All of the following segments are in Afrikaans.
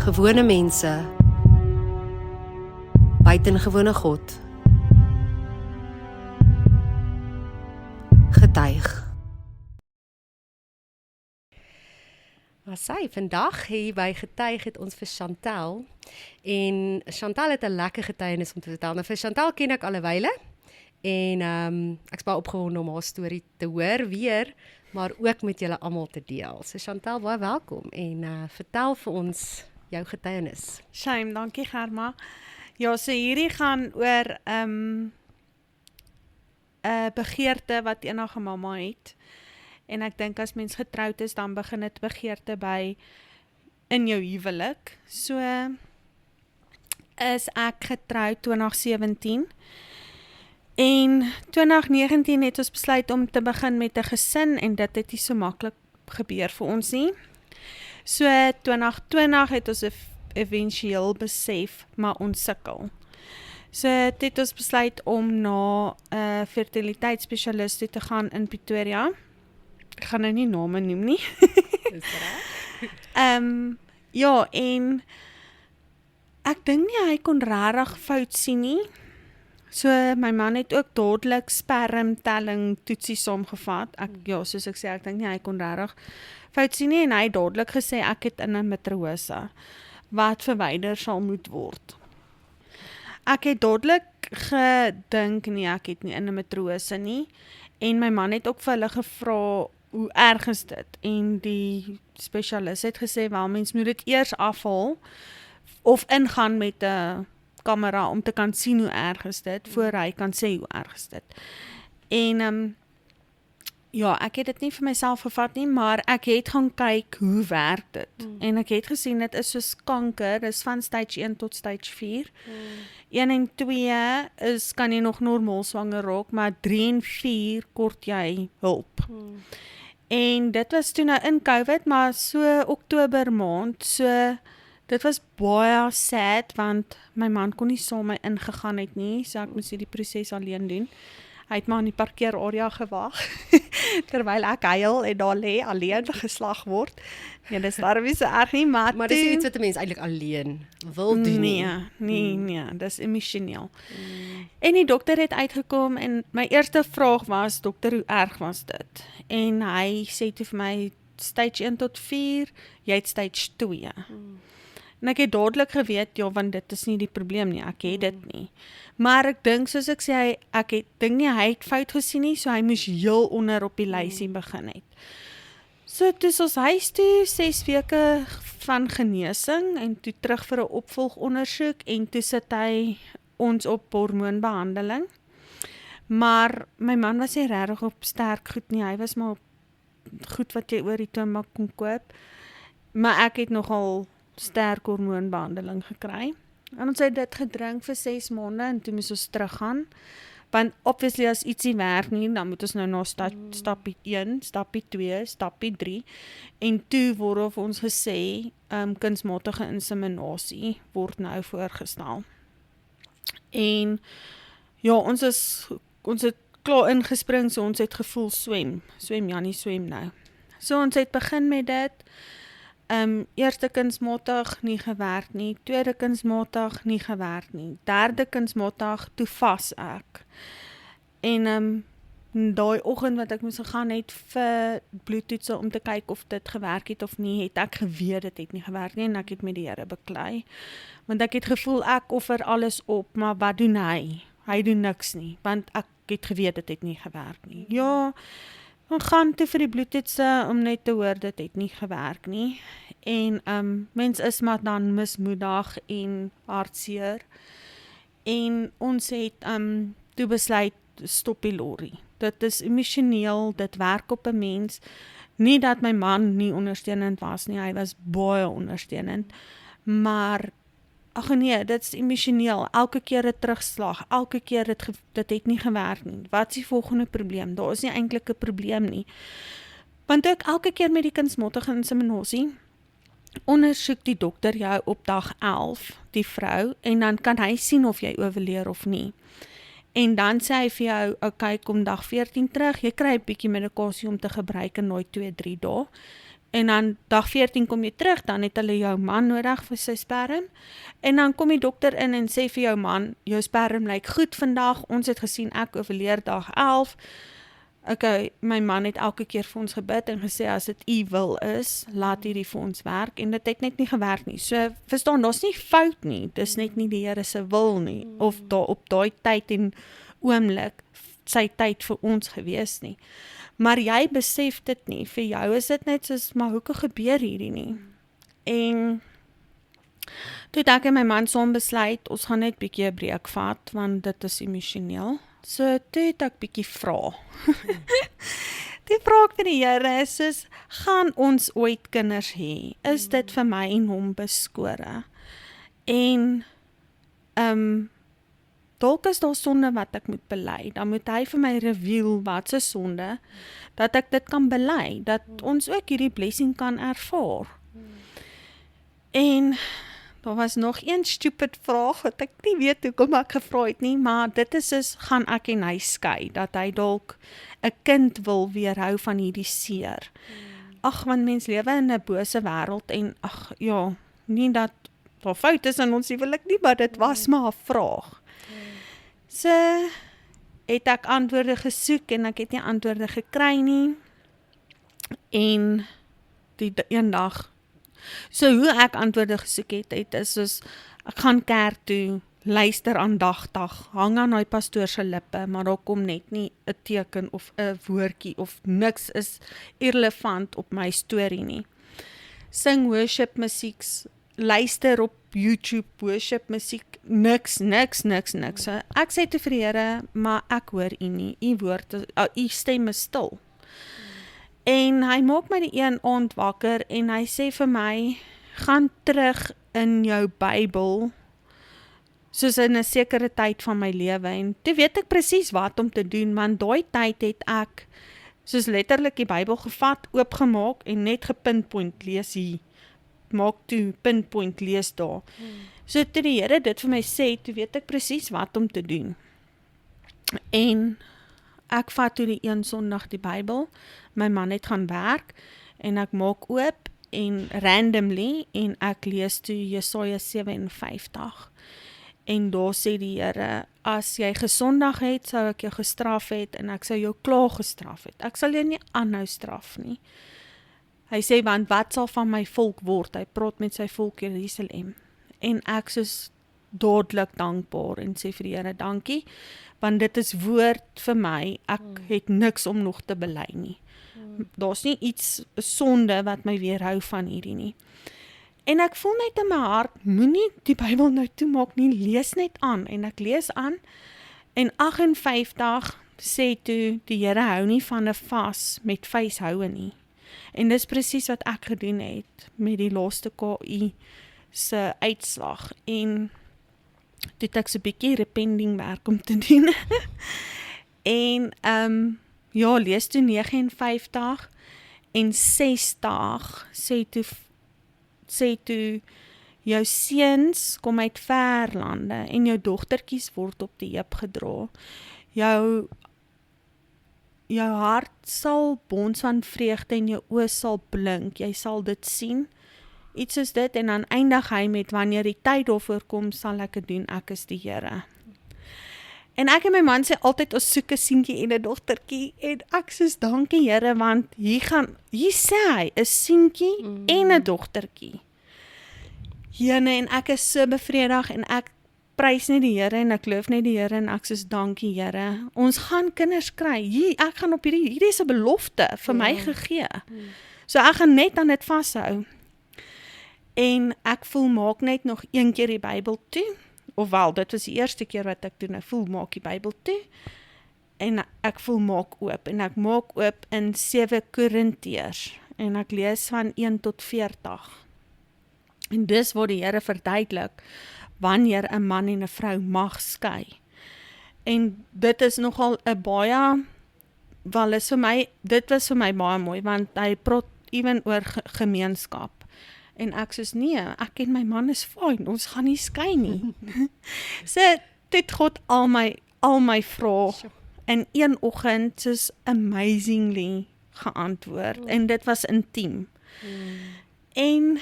Gewone mense, buitengewone God, getuig. Asai, vandag hier by Getuig het ons vir Chantal, en Chantal het 'n lekker getuienis om te vertel. Nou vir Chantal ken ek al 'n wyle, en ek is baie opgewonde om haar storie te hoor weer, maar ook met julle almal te deel. So Chantal, baie welkom en vertel vir ons jou getuienis. Shame, dankie Germa. Ja, so hierdie gaan oor 'n begeerte wat enige mamma het. En ek dink as mens getroud is, dan begin dit begeerte by in jou huwelik. So is ek getroud 2017. En 2019 het ons besluit om te begin met 'n gesin en dit het nie so maklik gebeur vir ons nie. So 2020 het ons eventueel besef, maar ons sukkel. So het ons besluit om na 'n fertiliteitsspesialist toe te gaan in Pretoria. Ek gaan nou nie name noem nie. Is reg? Ja, en ek dink nie hy kon regtig fout sien nie. So my man het ook dadelik spermtelling toetsies saamgevat. Soos ek sê, ek dink nie hy kon regtig fout sien nie en hy het dadelik gesê ek het in 'n matrose wat verwyder sal moet word. Ek het dadelik gedink nee, ek het nie in 'n matrose nie en my man het ook vir hulle gevra hoe erg is dit en die spesialis het gesê wel mens moet dit eers afhaal of ingaan met 'n kamera om te kan sien hoe erg is dit voor hy kan sê hoe erg is dit. En ja, ek het dit nie vir myself gevat nie, maar ek het gaan kyk hoe werk dit. En ek het gesien dit is soos kanker, dis van stage 1 tot stage 4. 1 en 2 kan jy nog normaal swanger raak, maar 3 en 4 kort jy hulp. En dit was toe nou in COVID, maar so Oktober maand, so dit was baie sad, want my man kon nie saam my ingegaan het nie, so ek moes hierdie proses alleen doen. Hy het maar in die parkeerarea gewag, terwyl ek huil en daar lê alleen geslag word. Ja, dis daarom nie so erg nie, maar dis iets wat 'n mens eintlik alleen wil doen nie. En dan dag 14 kom jy terug, dan het hulle jou man nodig vir sy sperm. En dan kom die dokter in en sê vir jou man, jou sperm lyk goed vandag, ons het gesien ek oorleef dag 11. Okay, my man het elke keer vir ons gebid en gesê as dit u wil is, laat hierdie vir ons werk en dit het net nie gewerk nie. So verstaan, daar's nie fout nie, dis net nie die Here se wil nie of op daai tyd en oomblik sy tyd vir ons gewees nie. Maar jy besef dit nie, vir jou is dit net soos, maar hoekom gebeur hierdie nie? En toe het ek en my man saam besluit, ons gaan net bietjie 'n breek vat, want dit is emosioneel. So toe het ek bietjie vra. Die vraag vir die Here is soos, gaan ons ooit kinders hê? Is dit vir my en hom beskore? En dalk is daar sonde wat ek moet bely, dan moet hy vir my reveal wat se sonde, dat ek dit kan bely, dat ons ook hierdie blessing kan ervaar. En daar was nog een stupid vraag, wat ek nie weet hoekom ek gevra het nie, maar dit is soos, gaan ek en hy skei, dat hy dalk 'n kind wil weerhou van hierdie seer. Ag, want mens lewe in 'n bose wêreld en ag ja, nie dat daar fout is in ons huwelik nie, maar dit was maar 'n vraag. So het ek antwoorde gesoek en ek het nie antwoorde gekry nie. En die een dag, so hoe ek antwoorde gesoek het is soos, ek gaan kerk toe, luister aandagtig, hang aan die pastoor se lippe, maar daar kom net nie 'n teken of 'n woordjie of niks is irrelevant op my storie nie. Sing worship musiek, luister op YouTube worship musiek, niks. So ek sê te vir die Here, maar ek hoor u nie, u woord, u stem is stil. En hy maak my die een aand wakker en hy sê vir my, gaan terug in jou Bybel, soos in 'n sekere tyd van my lewe. En toe weet ek presies wat om te doen, want daai tyd het ek soos letterlik die Bybel gevat, oopgemaak en net gepinpoint lees hier. Maak toe pinpoint lees daar. So toe die Here dit vir my sê, toe weet ek presies wat om te doen. En ek vat toe die een Sondag die Bybel, my man het gaan werk, en ek maak oop, en randomly, en ek lees toe Jesaja 57. En daar sê die Here, as jy gesondag het, sou ek jou gestraf het, en ek sou jou klaar gestraf het. Ek sal jou nie aanhou straf nie. Hy sê, want wat sal van my volk word? Hy praat met sy volk Jerusalem. En ek soos dadelik dankbaar en sê vir die Here, dankie, want dit is woord vir my, ek het niks om nog te bely nie. Daar's nie iets sonde wat my weerhou van hierdie nie. En ek voel net in my hart, moenie die Bybel nou toemaak nie, lees net aan. En ek lees aan, en 58 sê toe, die Here hou nie van 'n vas met feeshoue nie. En dis presies wat ek gedoen het met die laaste KI se uitslag. En toe het ek so 'n bietjie repenting werk om te doen. En ja, lees toe 59 en 60 sê toe jou seuns kom uit ver lande en jou dogtertjies word op die heup gedra. Jou hart sal bons van vreugde en jou oë sal blink, jy sal dit sien, iets soos dit, en dan eindig hy met, wanneer die tyd daarvoor kom, sal ek dit doen, ek is die Here. En ek en my man sê altyd, ons soek 'n seentjie en 'n dogtertjie, en ek sê, dankie Here, want hier sê hy, 'n seentjie en 'n dogtertjie. Jene, en ek is so bevredig, en ek prys net die Here, en ek loof net die Here, en ek sê, dankie Here, ons gaan kinders kry, ek gaan op hierdie is 'n belofte vir my gegee, so ek gaan net aan dit vashou, en ek voel, maak net nog een keer die Bybel toe, ofwel, dit was die eerste keer wat ek doen, ek voel, maak die Bybel toe, en ek voel, maak oop, en ek maak oop in 7 Korintiërs, en ek lees van 1 tot 40, en dis waar die Here verduidelik, wanneer 'n man en 'n vrou mag skei. En dit is nogal 'n baie, dit was vir my baie mooi, want hy praat ewen oor gemeenskap. En ek sê, nee, ek en my man is fyn, ons gaan nie skei nie. So, dit God al my vrae in een oggend soos amazingly geantwoord, en dit was intiem. En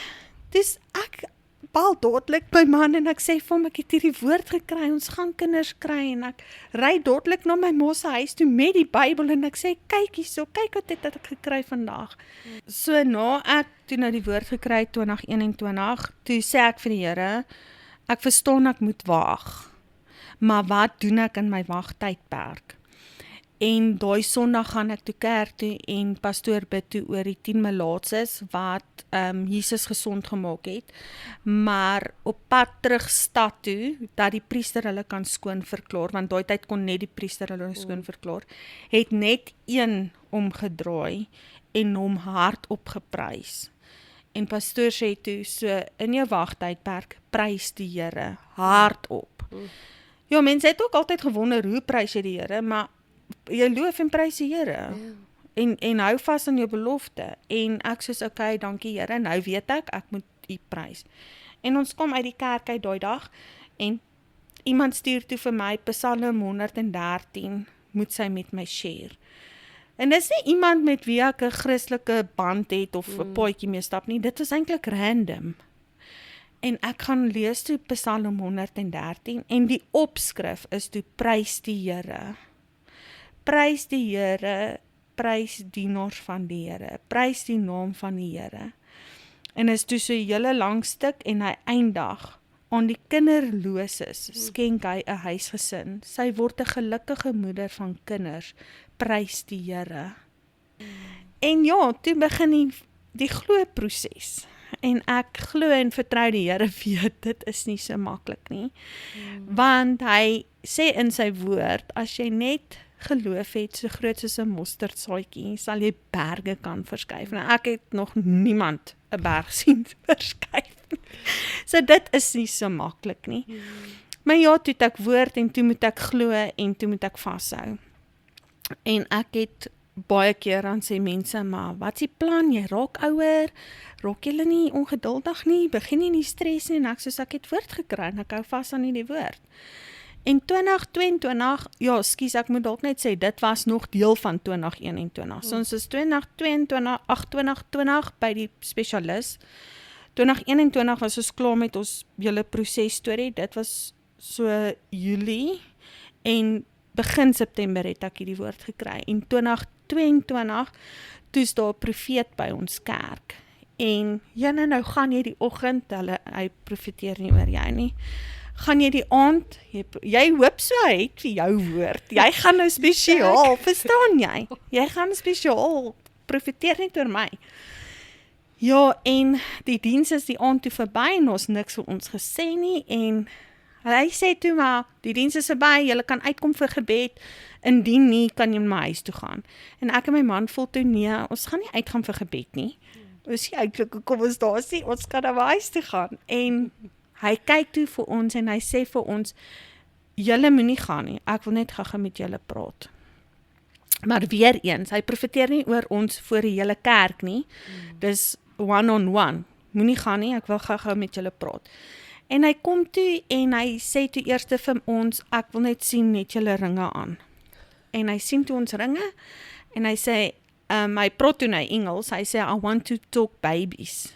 dis ek bel dadelik my man en ek sê vir hom, ek het hierdie woord gekry, ons gaan kinders kry, en ek ry dadelik na my ma se huis toe met die Bybel, en ek sê, kyk hierso, kyk wat het ek gekry vandag. So na ek toe nou die woord gekry het, 2021, toe sê ek vir die Here, ek verstaan ek moet wag, maar wat doen ek in my wagtydperk? En daai Sondag gaan ek toe kerk toe en pastoor bid toe oor die 10 melaatses wat Jesus gesond gemaak het, maar op pad terug stad toe, dat die priester hulle kan skoon verklaar, want daai tyd kon net die priester hulle skoon verklaar, het net een omgedraai en hom hardop geprys. En pastoor sê toe, so in jou wagtydperk, prys die Here hardop. Ja, mense het ook altyd gewonder, hoe prys jy die Here, maar jy loof en prys die Here. En hou vas aan jou belofte. En ek soos, okay, dankie Here, nou weet ek moet U prys. En ons kom uit die kerk uit daai dag, en iemand stuur toe vir my, Psalm 113, moet sy met my share. En dis nie iemand met wie ek 'n Christelike band het, of 'n paadjie mee stap nie, dit is eintlik random. En ek gaan lees toe Psalm 113, en die opskrif is toe, prys die Here. Prys die Here, prys dienaars van die Here, prys die naam van die Here. En is toe so 'n hele lang stuk, en hy eindig, aan die kinderloses skenk hy 'n huisgesin, sy word 'n gelukkige moeder van kinders, prys die Here. En ja, toe begin die glo-proses, en ek glo en vertrou die Here, weet, dit is nie so maklik nie, want hy sê in sy woord, as jy net geloof het, so groot soos 'n mosterdsaadjie, sal jy berge kan verskuif. Nou, ek het nog niemand 'n berg sien verskuif. So dit is nie so maklik nie. Maar ja, toe het ek woord, en toe moet ek glo, en toe moet ek vashou. En ek het baie keer aan sê mense, maar wat is die plan? Jy raak ouer, raak jy nie ongeduldig nie, begin nie stres nie, en ek soos, ek het woord gekry, en ek hou vas aan die woord. En 2022, ja, skus, ek moet dalk net sê, dit was nog deel van 2021. So ons is 2020 by die spesialis. 2021 was ons klaar met ons hele prosesstorie. Dit was so Julie, en begin September het ek hierdie woord gekry. En 2022, toe is daar 'n profeet by ons kerk. En nou gaan jy die oggend, hy profeteer nie oor jou nie, gaan jy die aand, jy hoop so, hy het vir jou woord, jy gaan nou spesiaal, verstaan jy? Jy gaan spesiaal, profeteer nie oor my. Ja, en die diens is die aand toe verby, en ons niks vir ons gesê nie, en hy sê toe maar, die diens is verby, julle kan uitkom vir gebed, indien nie, kan jy na my huis toe gaan. En ek en my man voel toe, nee, ons gaan nie uitgaan vir gebed nie, ons nie eintlik, kom ons daar sê, ons kan na my huis toe gaan, en hy kyk toe vir ons, en hy sê vir ons, julle moenie gaan nie, ek wil net gou met julle praat. Maar weer eens, hy profeteer nie oor ons voor die hele kerk nie, dis one-on-one, moenie gaan nie, ek wil gou met julle praat. En hy kom toe, en hy sê toe eers vir ons, ek wil net sien, net julle ringe aan. En hy sien toe ons ringe, en hy sê, hy praat toe nou Engels, hy sê, I want to talk babies.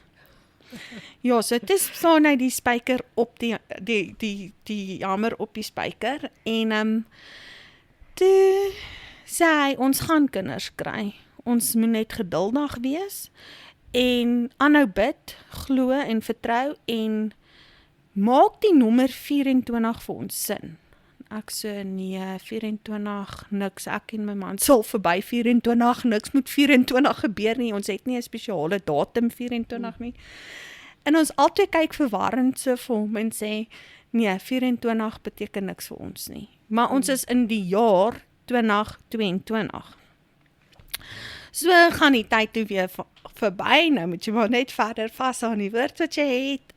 Ja, so het is staan hy die spyker op die hamer op die spyker, en toe sê hy, ons gaan kinders kry, ons moet net geduldig wees, en aanhou bid, glo en vertrou, en maak die nommer 24 vir ons sin. Ek sê, nee, 24, niks, ek en my man sal verby 24, niks moet 24 gebeur nie, ons het nie 'n spesiale datum 24 nie. En ons altyd kyk verwarrend so vir hom en sê, nee, 24 beteken niks vir ons nie. Maar ons is in die jaar 2022. So gaan die tyd toe weer verby, nou moet jy maar net verder vas aan die woord wat jy het.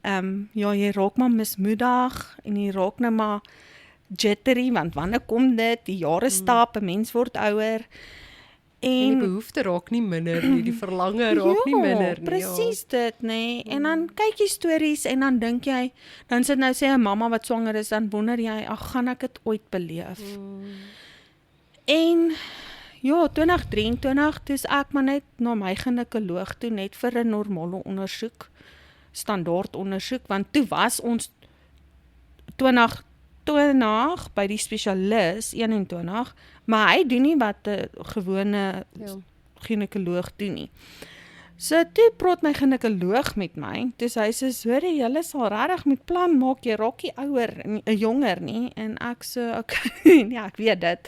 Ja, jy raak maar mismoedig, en jy raak nou maar jittery, want wanneer kom dit, die jare stap, 'n mens word ouer, En die behoefte raak nie minder nie, die verlange raak nie minder nie. Presies dit, nee. En dan kyk jy stories, en dan dink jy, dan sit nou sê 'n mamma wat swanger is, dan wonder jy, ag, gaan ek dit ooit beleef? En Ja, 2023 toe ek maar net na my ginekoloog toe net vir 'n normale ondersoek, standaard ondersoek, want toe was ons 2020 by die spesialis 21, maar hy doen nie wat 'n gewone ginekoloog doen nie. So toe praat my ginekoloog met my, toe hy sê, "Hoorie, julle sal regtig moet plan maak, jy raak nie ouer en jonger nie." En ek so, okay, ja, ek weet dit.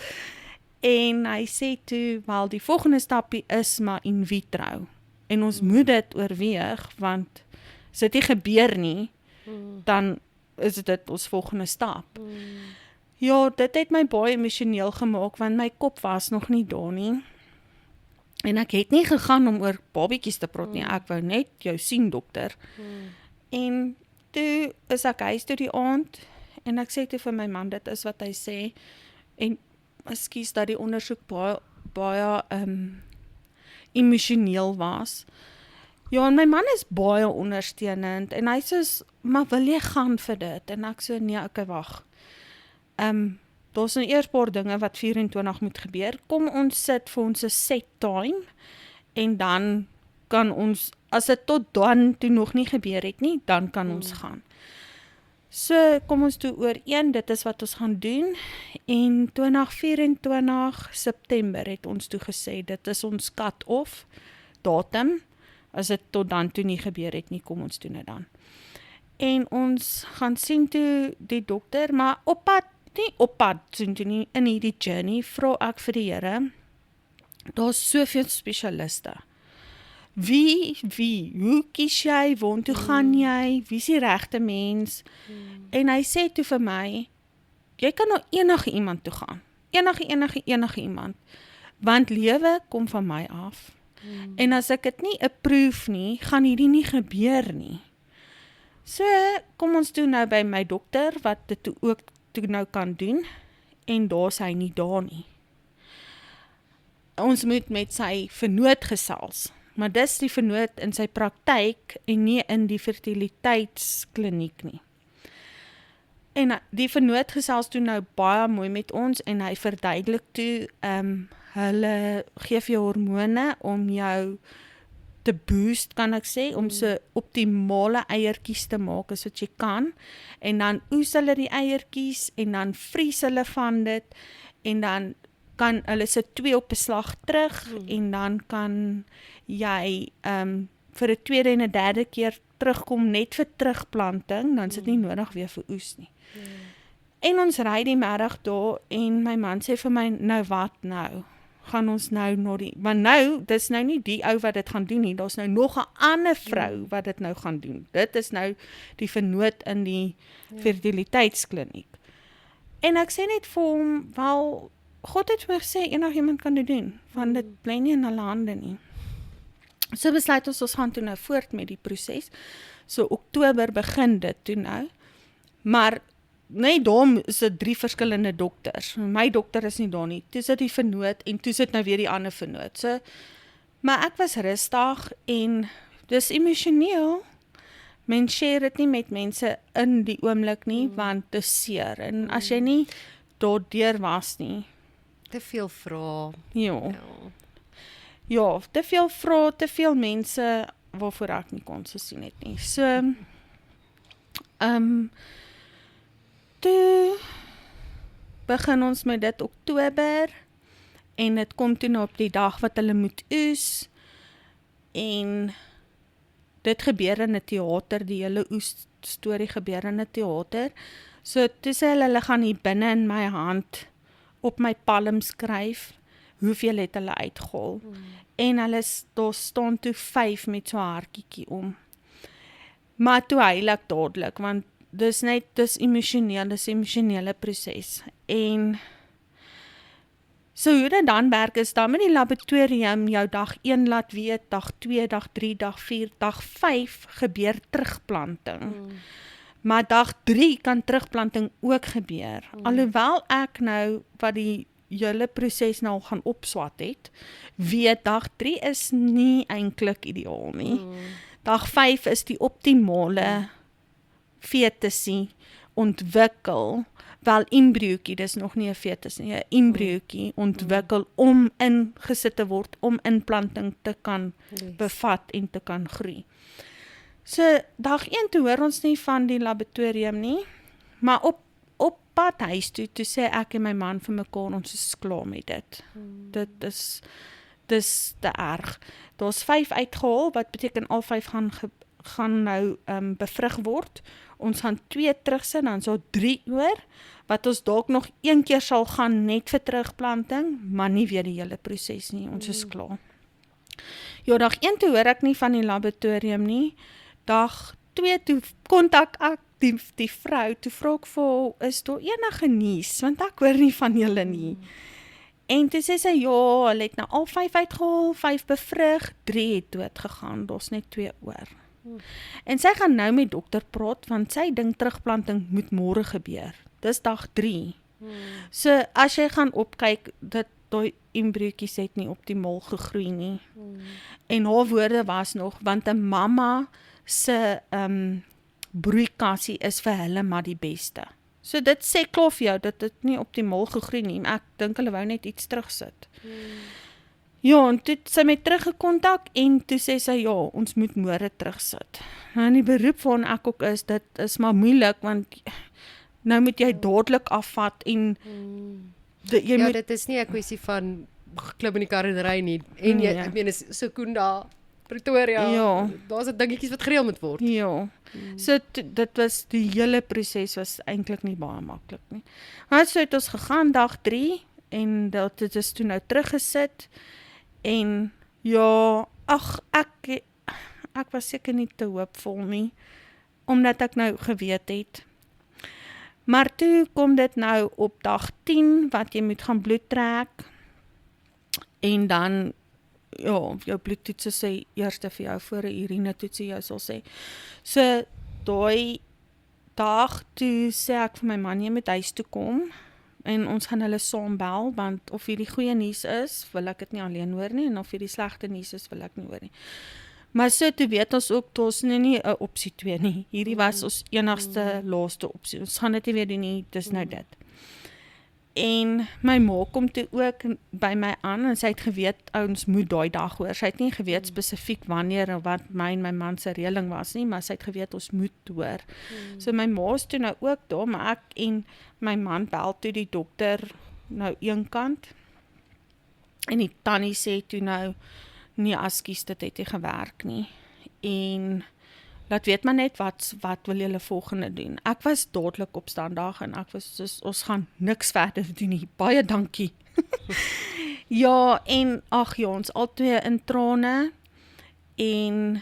En hy sê toe, wel die volgende stapie is maar in vitro. En ons moet dit oorweeg, want as dit nie gebeur nie, dan is dit ons volgende stap. Ja, dit het my baie emosioneel gemaak, want my kop was nog nie daar nie. En ek het nie gegaan om oor babietjies te praat nie, ek wou net jou sien, dokter. En toe is ek huis toe die aand, en ek sê toe vir my man, dit is wat hy sê, en ekskuus dat die ondersoek baie emosioneel was. Ja, en my man is baie ondersteunend, en hy sê, maar wil jy gaan vir dit? En ek sê, nee, okay, wag. Daar's nou eers paar dinge wat 24 moet gebeur. Kom ons sit vir ons 'n set time, en dan kan ons, as dit tot dan toe nog nie gebeur het nie, dan kan ons gaan. So, kom ons toe ooreen, dit is wat ons gaan doen, en 2024 September het ons toe gesê, dit is ons cut-off datum, as dit tot dan toe nie gebeur het nie, kom ons doen dit dan. En ons gaan sien toe die dokter, maar nie op pad sien toe nie, in hierdie journey, vra ek vir die Here, daar's soveel spesialiste. Hoe kies jy, waartoe gaan jy, wie is die regte mens? En hy sê toe vir my, jy kan na enige iemand toe gaan, enige iemand, want lewe kom van my af, en as ek dit nie approve nie, gaan hierdie nie gebeur nie. So, kom ons toe nou by my dokter, wat dit toe ook toe nou kan doen, en daar is hy nie daar nie. Ons moet met sy vernoot gesels, maar dis die vernoot in sy praktyk, en nie in die fertiliteitskliniek nie. En die vernoot gesels toe nou baie mooi met ons, en hy verduidelik toe, hulle gee vir jou hormone, om jou te boost, kan ek sê, om so optimale eiertjies te maak as wat jy kan, en dan oes hulle die eiertjies, en dan vries hulle van dit, en dan kan hulle se 2 op 'n slag terug, en dan kan jy vir 'n tweede en 'n derde keer terugkom, net vir terugplanting, dan is dit nie nodig weer vir oes nie. En ons ry die middag daar, en my man sê vir my, nou wat nou? Gaan ons nou na die, want nou, dis nou nie die ou wat dit gaan doen nie, daar's nou nog 'n ander vrou wat dit nou gaan doen. Dit is nou die vernoot in die fertiliteitskliniek. En ek sê net vir hom, wel, God het vir my gesê, enigiemand kan dit doen, want dit bly nie in hulle hande nie. So besluit ons gaan toe nou voort met die proses. So Oktober begin dit toe nou, maar nee, daarom is dit 3 verskillende dokters. My dokter is nie daar nie. Toe sit die vernoot, en toe sit nou weer die ander vernoot. So, maar ek was rustig, en dis emosioneel. Mens share dit nie met mense in die oomblik nie, want dit is seer. En as jy nie daardeur was nie, Te veel vrae. Ja, te veel vrae, te veel mense waarvoor ek nie kon sien het nie. So, toe begin ons met dit Oktober, en dit kom toe nou op die dag wat hulle moet oes, en dit gebeur in 'n teater, die hele oes storie gebeur in 'n teater. So toe sê hulle gaan hier binne in my hand op my palm skryf, hoeveel het hulle uitgehaal. En hulle daar staan toe 5 met so 'n hartjie om. Maar toe huil ek dadelik, want dis emosioneel, dis 'n emosionele proses. En so hoe dit dan werk is, dan met die laboratorium jou dag 1 laat weet, dag 2, dag 3, dag 4, dag 5 gebeur terugplanting. Maar dag 3 kan terugplanting ook gebeur. Alhoewel ek nou, wat die hele proses nou gaan opswat het, weet dag 3 is nie eintlik ideaal nie. Dag 5 is die optimale fetusie ontwikkel, wel embryootjie, dis nog nie 'n fetus nie, 'n embryootjie ontwikkel om ingesit te word, om implanting te kan bevat en te kan groei. So, dag 1 toe hoor ons nie van die laboratorium nie, maar op pad huis toe sê ek en my man vir mekaar, ons is klaar met dit. Dis te erg. Daar's 5 uitgehaal, wat beteken al 5 gaan nou bevrug word. Ons gaan 2 terugsit, dan is daar 3 oor, wat ons dalk nog 1 keer sal gaan net vir terugplanting, maar nie weer die hele proses nie, ons is klaar. Ja, dag 1 toe hoor ek nie van die laboratorium nie, dag 2 toe kontak ek die vrou, toe vra ek vir haar, is daar enige nuus, want ek hoor nie van julle nie. En toe sê sy, ja, hulle het nou al 5 uitgehaal, 5 bevrug, 3 het dood gegaan, daar's net 2 oor. En sy gaan nou met dokter praat, want sy dink terugplanting moet môre gebeur. Dis dag 3. So, as jy gaan opkyk, daai embryootjies het nie optimaal gegroei nie. En haar woorde was nog, want 'n mamma se broeikassie is vir hulle maar die beste. So dit sê klaar vir jou, dat dit nie optimaal gegroei nie, maar ek dink hulle wou net iets terugsit. Ja, en toe het sy my teruggekontak, en toe sê sy, ja, ons moet môre terugsit. Nou in die beroep waarna ek ook is, dit is maar moeilik, want nou moet jy dadelik afvat, en jy moet... dit is nie 'n kwessie van klim in die kar en ry nie, en jy, ek meen, is Secunda, Pretoria, daar's dingetjies wat gereël moet word. Ja, so dit was, die hele proses was eintlik nie baie maklik nie. Maar so het ons gegaan dag 3, en dit is toe nou teruggesit, en ja, ek was seker nie te hoopvol nie, omdat ek nou geweet het. Maar toe kom dit nou op dag 10, wat jy moet gaan bloed trek, en dan, ja, jou bloedtoetse sê eers vir jou, voor 'n urinetoetsie jou sal sê. So, daai dag toe sê ek vir my man, jy moet huis toe kom, en ons gaan hulle saam bel, want of hierdie goeie nuus is, wil ek dit nie alleen hoor nie, en of hierdie slegte nuus is, wil ek nie hoor nie. Maar so, toe weet ons ook, ons nie 'n opsie 2 nie. Hierdie was ons enigste laaste opsie. Ons gaan dit nie weer doen nie, dis nou dit. En my ma kom toe ook by my aan, en sy het geweet, ons moet daai dag hoor. Sy het nie geweet spesifiek wanneer, en wat my en my man se reëling was nie, maar sy het geweet, ons moet hoor. So my ma is toe nou ook daar, maar ek en my man bel toe die dokter nou een kant, en die tannie sê toe nou, nee, askies, dit het nie gewerk nie, en laat weet maar net, wat wil julle volgende doen. Ek was dadelik opstandig, en ek was soos, ons gaan niks verder doen nie, baie dankie. Ja, en ag ja, ons albei in trane, en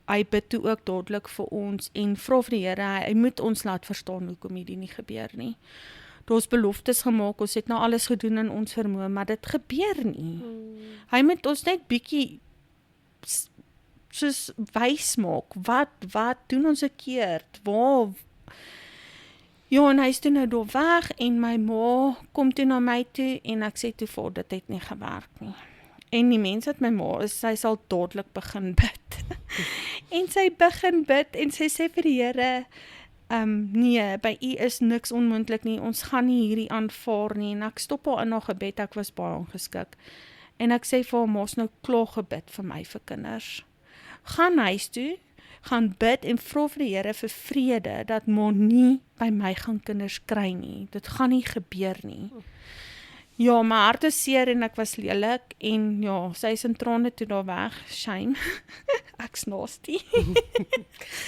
hy bid toe ook dadelik vir ons, en vra vir die Here, hy moet ons laat verstaan, hoekom hierdie nie gebeur nie. Daar's beloftes gemaak, ons het nou alles gedoen in ons vermoë, maar dit gebeur nie. Hy moet ons net bietjie soos wys maak, wat doen ons verkeerd, waar, ja, en hy is toe nou daar weg, en my ma kom toe na my toe, en ek sê toe vir, dit het nie gewerk nie. En die mens wat my ma is, sy sal dadelik begin bid. En sy begin bid, en sy sê vir die Here, nee, by u is niks onmoontlik nie, ons gaan nie hierdie aanvaar nie, en ek stop haar in haar gebed, ek was baie ongeskik, en ek sê vir haar, ma's nou klaar gebid vir my, vir kinders, gaan huis toe, gaan bid, en vra vir die Here vir vrede, dat ma nie by my gaan kinders kry nie, dit gaan nie gebeur nie. Ja, my hart is seer, en ek was lelik, en ja, sy is in trane toe daar weg, shame, ek's nasty.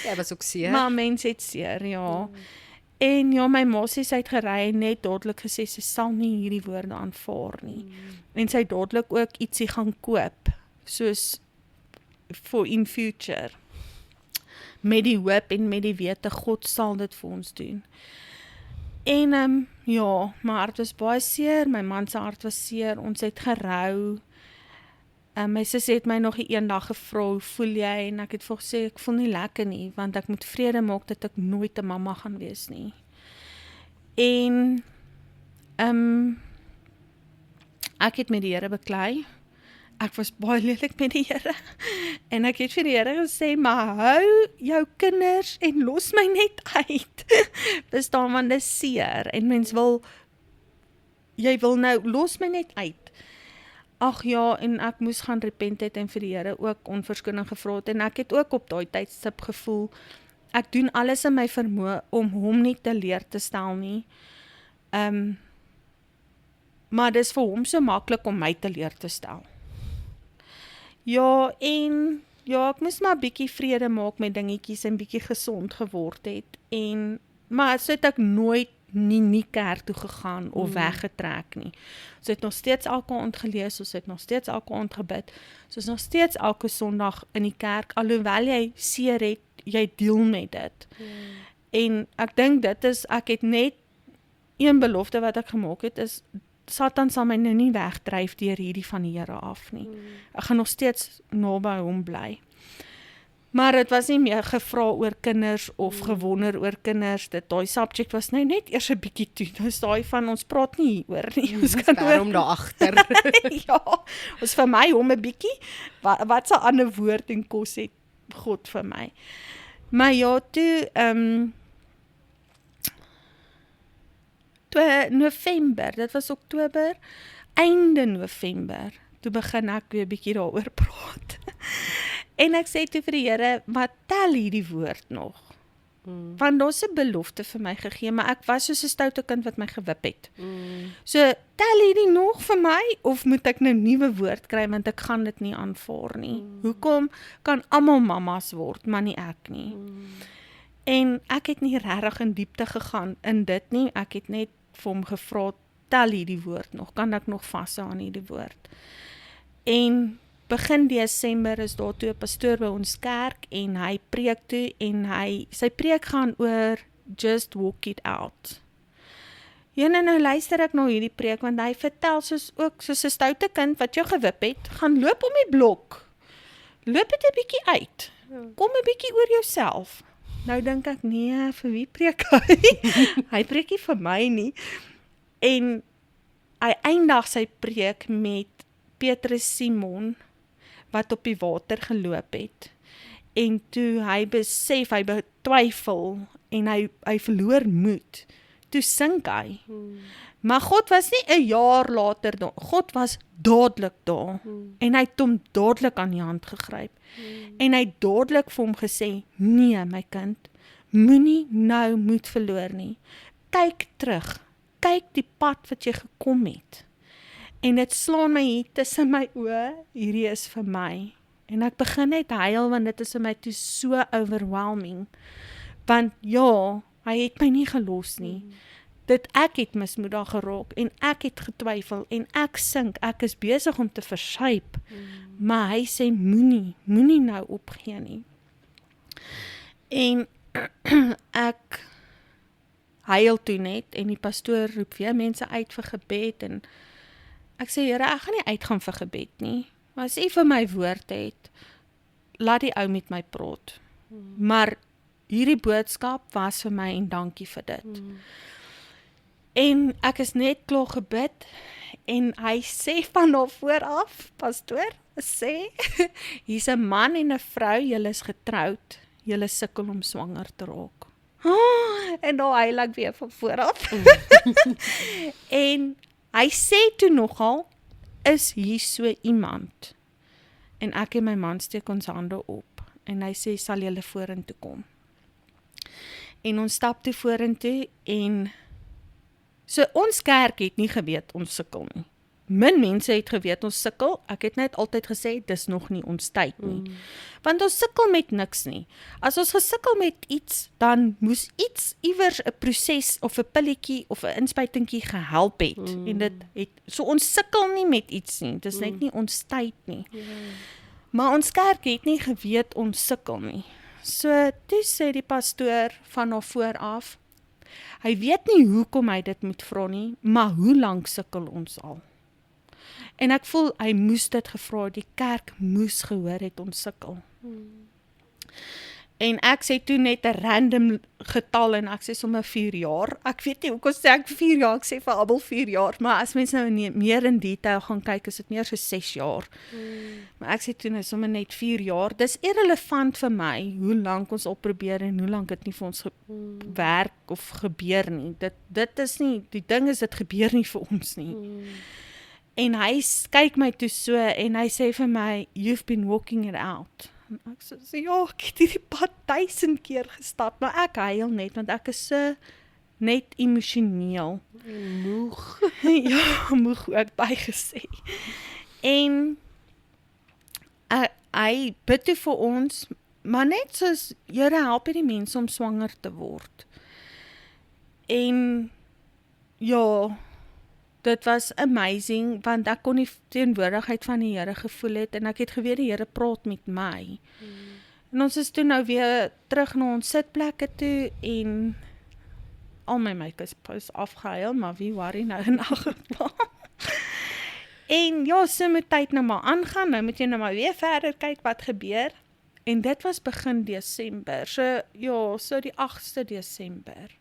Ja, was ook seer. Maar mens het seer, ja. En ja, my ma sê, sy het gery, net dadelik gesê, sy sal nie hierdie woorde aanvaar nie. En sy het dadelik ook ietsie gaan koop, soos, for in future, met die hoop en met die wete, God sal dit vir ons doen. En ja, my hart was baie seer, my man se hart was seer, ons het gerou. My sussie het my nog eendag gevra, hoe voel jy? En ek het vir gesê, ek voel nie lekker nie, want ek moet vrede maak dat ek nooit 'n mamma gaan wees nie. En ek het met die Here beklei. ek was baie lelik met die Here. En ek het vir die Here gesê, maar hou jou kinders en los my net uit. Verstaan, want dis seer. En jy wil nou, los my net uit. Ag ja, en ek moes gaan repent het en vir die Here ook onverskoning gevra het. En ek het ook op daai tydstip gevoel, ek doen alles in my vermoë om hom nie teleur te stel nie. Maar dis vir hom so maklik om my teleur te stel. Ja, en ja, ek moes maar bietjie vrede maak met dingetjies en bietjie gesond geword het. Maar so het ek nooit nie kerk toe gegaan of weggetrek nie. Ons het nog steeds elke aand gelees, ons het nog steeds elke aand gebid. Ons is nog steeds elke Sondag in die kerk, alhoewel jy seer het, jy deel met dit. En ek dink ek het net een belofte wat ek gemaak het, is Satan sal my nou nie wegdryf deur hierdie van die Here af nie. Ek gaan nog steeds naby hom bly. Maar dit was nie meer gevra oor kinders of gewonder oor kinders. Daai subject was nou net eers 'n bietjie toe. Dis daai van ons praat nie hieroor nie. Ons kan Daarom daar agter. Ja, ons vir my hom 'n bietjie. Wat 'n ander woord en kos het God vir my. Maar ja, toe November, dit was Oktober, einde November, toe begin ek weer bietjie daaroor praat. En ek sê toe vir die Here, wat tel hierdie woord nog? Want daar's 'n belofte vir my gegee, maar ek was soos 'n stoute kind wat my gewip het. So, tel hierdie nog vir my, of moet ek nou 'n nuwe woord kry, want ek gaan dit nie aanvaar nie. Hoekom kan almal mammas word, maar nie ek nie? En ek het nie regtig in diepte gegaan in dit nie, ek het net vir hom gevra, tel hierdie woord nog, kan ek nog vashou aan hierdie woord? En begin Desember is daar toe 'n pastoor by ons kerk en hy preek toe en sy preek gaan oor just walk it out. En nou luister ek na hierdie preek want hy vertel soos 'n stoute kind wat jou gewip het, gaan loop om die blok. Loop dit 'n bietjie uit. Kom 'n bietjie oor jouself. Nou dink ek, nee, vir wie preek hy? Hy preek nie vir my nie. En hy eindig sy preek met Petrus Simon wat op die water geloop het. En toe hy besef, hy betwyfel en hy verloor moed. Toe sink hy. Maar God was nie 'n jaar later daar. God was dadelik daar. En hy het hom dadelik aan die hand gegryp. En hy het dadelik vir hom gesê, nee my kind, moenie nou moed verloor nie. Kyk terug. Kyk die pad wat jy gekom het. En dit slaan my hier tussen my oë, hierdie is vir my. En ek begin net huil, want dit is vir my toe so overwhelming. Want ja, hy het my nie gelos nie. Ek het mismoedig geraak, en ek het getwyfel, en ek sink, ek is besig om te versuip. Maar hy sê, moenie nou opgee nie. En ek huil toe net, en die pastoor roep weer mense uit vir gebed, en ek sê, Here, ek gaan nie uitgaan vir gebed nie, maar as jy vir my woord het, laat die ou met my praat. Maar hierdie boodskap was vir my, en dankie vir dit. En ek is net klaar gebid, en hy sê van daar vooraf, pastoor, sê, hier's 'n man en 'n vrou, julle is getroud, julle sukkel om swanger te raak. En nou huil ek weer van vooraf. En hy sê toe nogal, is hier so iemand? En ek en my man steek ons hande op. En hy sê, sal julle vorentoe kom? En ons stap toe vorentoe en so ons kerk het nie geweet ons sukkel nie. Min mense het geweet ons sukkel. Ek het net altyd gesê, dis nog nie ons tyd nie. Want ons sukkel met niks nie. As ons gesukkel met iets, dan moes iets iewers 'n proses of 'n pilletjie of 'n inspuitingkie gehelp het. En dit het, so ons sukkel nie met iets nie. Dis net nie ons tyd nie. Maar ons kerk het nie geweet ons sukkel nie. So toe sê die pastoor van daar vooraf, hy weet nie hoekom hy dit moet vra nie, maar hoe lank sukkel ons al? En ek voel, hy moes dit gevra, die kerk moes gehoor het ons sukkel. En ek sê toe net 'n random getal en ek sê sommer 4 jaar. Ek weet nie hoekom sê ek 4 jaar, ek sê vir almal 4 jaar, maar as mense nou meer in detail gaan kyk, is dit meer so 6 jaar. Maar ek sê toe nou sommer net 4 jaar. Dis irrelevant vir my hoe lank ons al probeer en hoe lank dit nie vir ons werk of gebeur nie. Dit is nie, die ding is dit gebeur nie vir ons nie. En hy kyk my toe so en hy sê vir my, "You've been walking it out." En ek sê, ja, ek het hierdie pad 1000 keer gestap, maar ek huil net, want ek is so net emosioneel. Moeg. Ja, moeg ook bygesê. En hy bid toe vir ons, maar net soos, Here, help hierdie mense om swanger te word. En ja, dit was amazing, want ek kon die teenwoordigheid van die Here gevoel het, en ek het geweet die Here praat met my. En ons is toe nou weer terug na ons sitplekke toe, en al my make is afgehuil, maar wie worry nou in elk geval. En ja, so moet tyd nou maar aangaan, nou moet jy nou maar weer verder kyk wat gebeur. En dit was begin Desember, so die 8ste Desember.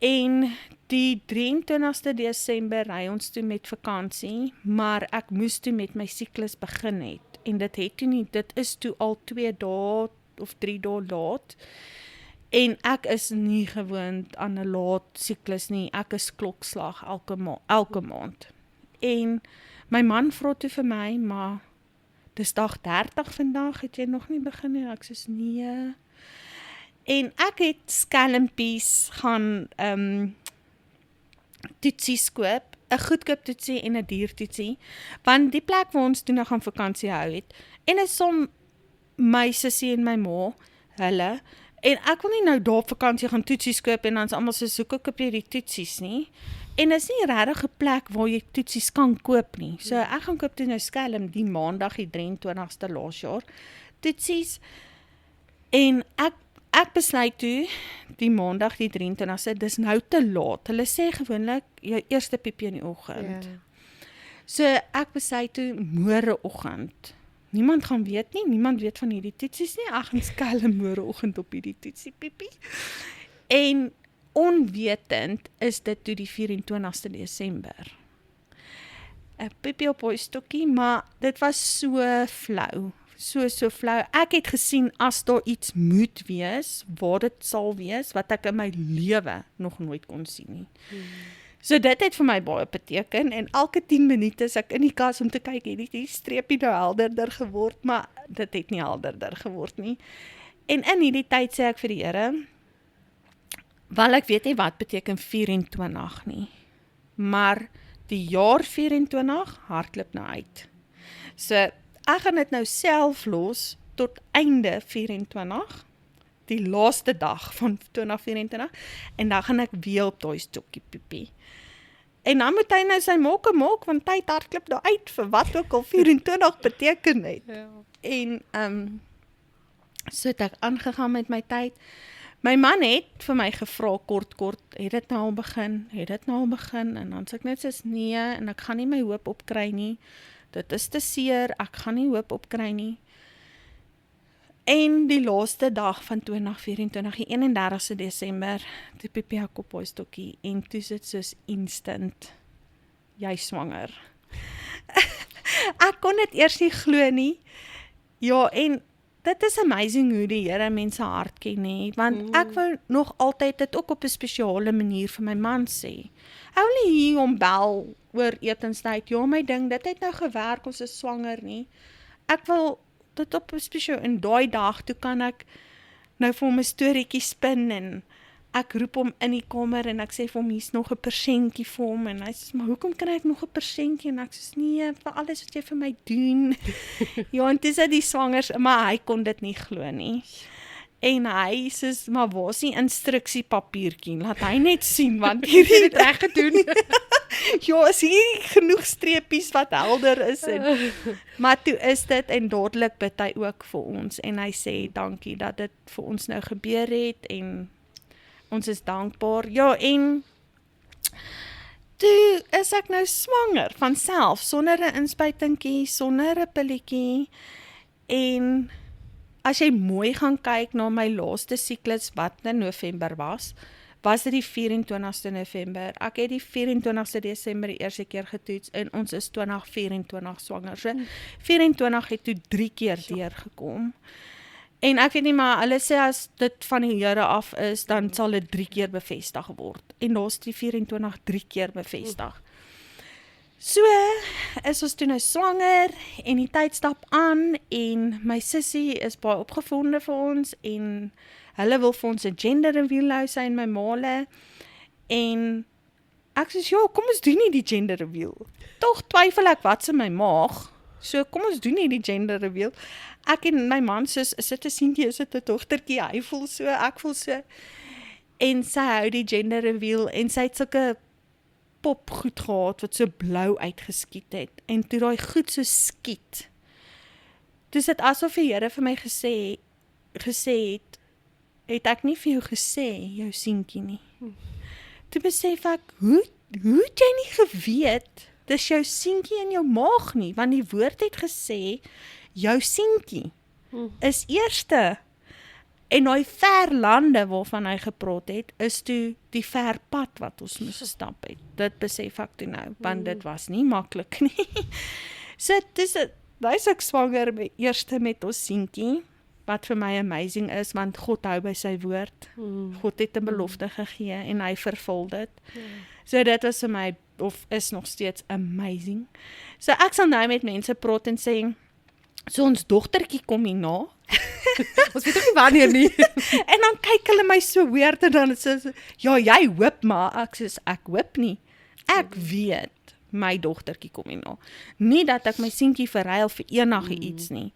En die 23ste Desember ry ons toe met vakansie, maar ek moes toe met my siklus begin het. En dit is toe al 2 dae of 3 dae laat. En ek is nie gewoond aan 'n laat siklus nie, ek is klokslag elke maand. En my man vra toe vir my, maar dis dag 30 vandag, het jy nog nie begin nie? Ek sê nee. En ek het skelmpies gaan toetsies koop, 'n goedkoop toetsie en 'n duur toetsie, want die plek waar ons toe nou gaan vakansie hou het, en is som my sussie en my ma, hulle, en ek wil nie nou daar op vakansie gaan toetsies koop, en dan is almal so soek ek op hierdie toetsies nie, en is nie regtig 'n plek waar jy toetsies kan koop nie, so ek gaan koop toe nou skelm die maandag die 23ste laas jaar, toetsies, en ek besluit toe, die maandag die 23ste, dis nou te laat. Hulle sê gewoonlik, jou eerste piepie in die oggend. So ek besluit toe, môreoggend. Niemand gaan weet nie, niemand weet van hierdie toetsies nie, ek gaan skelm môreoggend op hierdie toetsie piepie. En onwetend is dit toe die 24ste Desember. 'n Piepie op haar stokkie, maar dit was so flou. So flou. Ek het gesien as daar iets moet wees, waar dit sal wees, wat ek in my lewe nog nooit kon sien nie. So dit het vir my baie beteken, en elke 10 minute is ek in die kas om te kyk, het die streepie nou helderder geword, maar dit het nie helderder geword nie. En in hierdie tyd sê ek vir die Here, wel ek weet nie wat beteken 24 nie, maar die jaar 24 hardloop nou uit. So ek gaan dit nou self los tot einde 24, die laaste dag van 2024, en dan gaan ek weer op daai stokkie piepie. En dan moet hy nou sy mokke maak, want tyd hardloop nou uit vir wat ook al 24 beteken het. Ja. En so het ek aangegaan met my tyd. My man het vir my gevra kort, het dit nou al begin, en dan sê ek net soos nee, en ek gaan nie my hoop opkry nie, dit is te seer, ek gaan nie hoop opkry nie. En die laaste dag van 2024, die 31ste Desember, toe piepie ek op haar stokkie, en toe sit soos instant, jy swanger. Ek kon dit eers nie glo nie, ja, en dit is amazing hoe die Here mense hart ken nie, want ek wou nog altyd dit ook op 'n spesiale manier vir my man sê. Hy wil nie hier om bel oor etenstyd, ja my ding, dit het nou gewerk, ons is swanger nie. Ek wil dit op 'n spesiaal, en daai dag toe kan ek nou vir hom 'n storieetjie spin, en ek roep hom in die kamer, en ek sê vir hom, hier's nog 'n persentjie vir hom, en hy sê, maar hoekom kry ek nog 'n persentjie, en ek sê, nee, vir alles wat jy vir my doen. Ja, en dis die swangers, maar hy kon dit nie glo nie. En hy sê, maar waar is die instruksiepapiertjie, laat hy net sien, want hierdie het reg gedoen. Ja, is hier genoeg streepies wat helder is, maar toe is dit, en dadelik bid hy ook vir ons, en hy sê, dankie dat dit vir ons nou gebeur het, en ons is dankbaar. Ja, en toe is ek nou swanger, van self, sonder 'n inspuitingkie, sonder 'n pilletjie, en as jy mooi gaan kyk na my laaste siklus wat in November was dit die 24ste November. Ek het die 24ste Desember die eerste keer getoets en ons is 2024 swanger. So 24 het toe 3 keer deurgekom. En ek weet nie, maar hulle sê as dit van die Here af is, dan sal dit 3 keer bevestig word. En daar's die 24 3 keer bevestig. So is ons toe nou swanger en die tyd stap aan en my sussie is baie opgewonde vir ons en hulle wil vir ons 'n gender reveal hou, sy en my maale. En ek sê, ja, kom ons doen nie die gender reveal. Tog twyfel ek wat's in my maag. So kom ons doen nie die gender reveal. Ek en my man sê, is dit 'n seentjie, is dit 'n dogtertjie? Hy voel so, ek voel so. En sy hou die gender reveal en sy het sulke pop goed gehad wat so blou uitgeskiet het. En toe daai goed so skiet. Dis dit asof die Here vir my gesê het ek nie vir jou gesê jou seentjie nie. Toe besef ek, hoe het jy nie geweet dis jou seentjie in jou maag nie, want die woord het gesê jou seentjie is eerste. En daai ver lande waarvan hy gepraat het, is toe die ver pad wat ons moes stap het. Dit besef ek toe nou, want dit was nie maklik nie. So, dis ek swanger eerste met ons seentjie, wat vir my amazing is, want God hou by sy woord. God het 'n belofte gegee en hy vervul dit. So dit was vir my, of is nog steeds amazing. So ek sal nou met mense praat en sê, so ons dogtertjie kom hier na. Ons weet ook nie wanneer nie. En dan kyk hulle my so weird en dan sê sy, ja, jy hoop maar. Ek sê, ek hoop nie. Ek weet my dogtertjie kom hier na. Nie dat ek my seentjie verruil vir enige iets nie.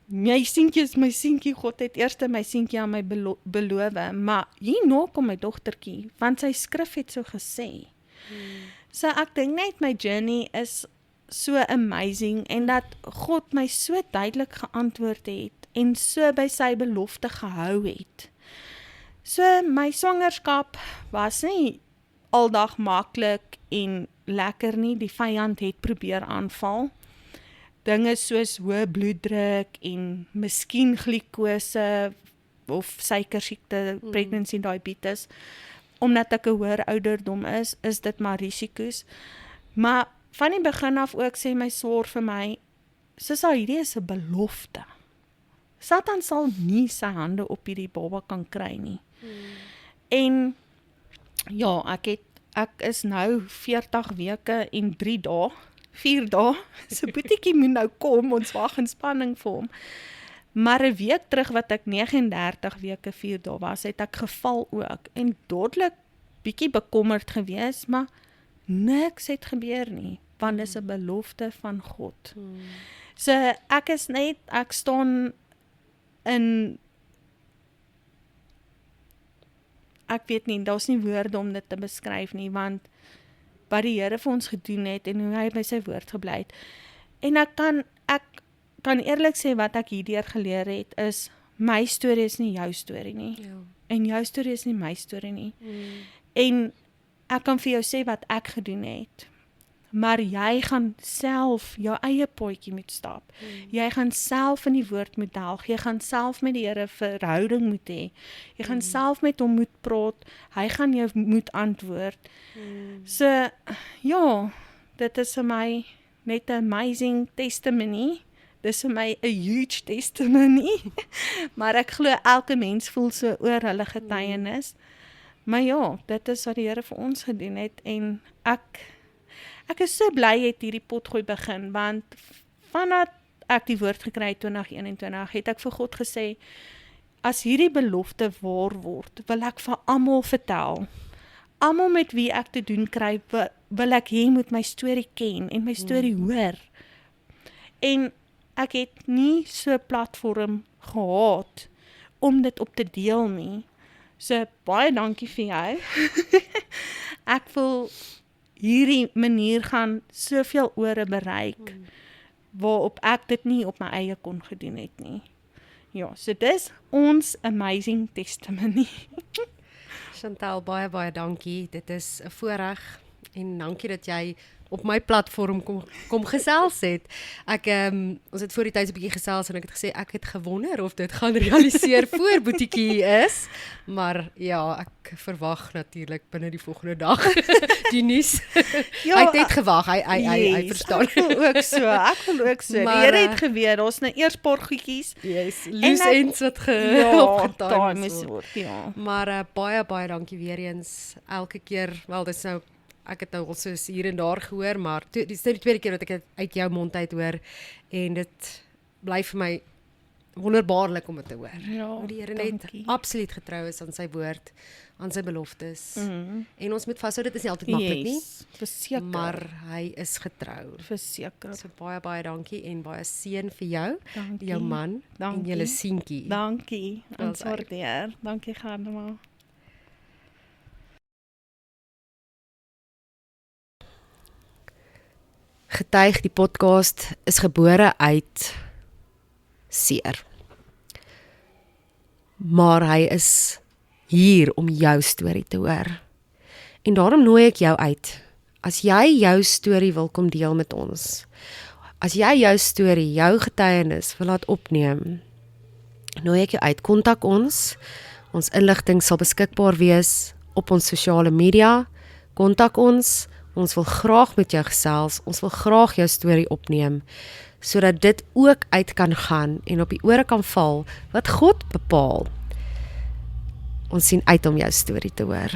My seentjie is my seentjie, God het eers my seentjie aan my beloof, maar hierna kom my dogtertjie, want sy skrif het so gesê. So ek dink net my journey is so amazing en dat God my so duidelik geantwoord het en so by sy belofte gehou het. So my swangerskap was nie aldag maklik en lekker nie, die vyand het probeer aanval. Dinge soos hoë bloeddruk en miskien glikose of suikersiekte, pregnancy diabetes, omdat ek 'n hoër ouderdom is dit maar risiko's. Maar van die begin af ook sê my swaar vir my, Sissa, hierdie is 'n belofte. Satan sal nie sy hande op hierdie baba kan kry nie. En ja, ek is nou 40 weke en 3 dae, 4 dae, so boetiekie moet nou kom, ons wag in spanning vir hom. Maar 'n week terug wat ek 39 weke 4 dae was, het ek geval ook, en dadelik bietjie bekommerd gewees, maar niks het gebeur nie, want dis 'n belofte van God. So ek staan in, ek weet nie, daar's nie woorde om dit te beskryf nie, want wat die Here vir ons gedoen het, en hoe hy by sy woord gebly het. En ek kan eerlik sê, wat ek hierdeur geleer het, is, my storie is nie jou storie nie. Ja. En jou storie is nie my storie nie. En ek kan vir jou sê wat ek gedoen het. Maar jy gaan self jou eie paadjie moet stap. Jy gaan self in die woord moet delg. Jy gaan self met die Here verhouding moet hê. Jy gaan self met hom moet praat. Hy gaan jou moet antwoord. So, ja, dit is vir my net 'n amazing testimony. Dis vir my 'n huge testimony. Maar ek glo elke mens voel so oor hulle getuienis. Maar ja, dit is wat die Here vir ons gedoen het, en ek is so bly het hierdie potgooi begin, want vandat ek die woord gekry het 2021, het ek vir God gesê, as hierdie belofte waar word, wil ek vir almal vertel. Almal met wie ek te doen kry, wil ek hê moet my storie ken en my storie hoor. En ek het nie so 'n platform gehad om dit op te deel nie. So baie dankie vir jou. Ek voel hierdie manier gaan soveel ore bereik, waarop ek dit nie op my eie kon gedoen het nie. Ja, so dis ons amazing testimony. Chantal, baie dankie. Dit is 'n voorreg en dankie dat jy op my platform kom gesels het. Ons het voor die tyd 'n bietjie gesels en ek het gesê ek het gewonder of dit gaan realiseer voor Boetiekie hier is. Maar ja, ek verwag natuurlik binne die volgende dag die nuus. Ja, Hy het net gewag, hy verstaan. Ek voel ook so. Maar, Die Here het geweet, daar's nou eers paar goedjies. Yes, loose ends wat daai mis word, ja. Maar baie dankie weer eens. Elke keer, wel dis nou ek het nou al soos hier en daar gehoor, maar dit is nou die tweede keer wat ek dit uit jou mond uit hoor en dit bly vir my wonderbaarlik om dit te hoor. Ja, Hoe die Here net dankie. absoluut getrou is aan sy woord, aan sy beloftes. En ons moet vashou, dit is nie altyd maklik nie, Verseker. maar hy is getrou. Verseker. So baie dankie en baie seën vir jou, Dankie. jou man en Dankie. julle seentjie. Dankie. Wel Ons waardeer. Dankie Gerda. Getuig, die podcast is gebore uit seer. Maar hy is hier om jou storie te hoor. En daarom nooi ek jou uit. As jy jou storie wil kom deel met ons, as jy jou storie, jou getuienis wil laat opneem, nooi ek jou uit, kontak ons. Ons inligting sal beskikbaar wees op ons sosiale media. Kontak ons. Ons wil graag met jou gesels, ons wil graag jou storie opneem, sodat dit ook uit kan gaan en op die ore kan val wat God bepaal. Ons sien uit om jou storie te hoor.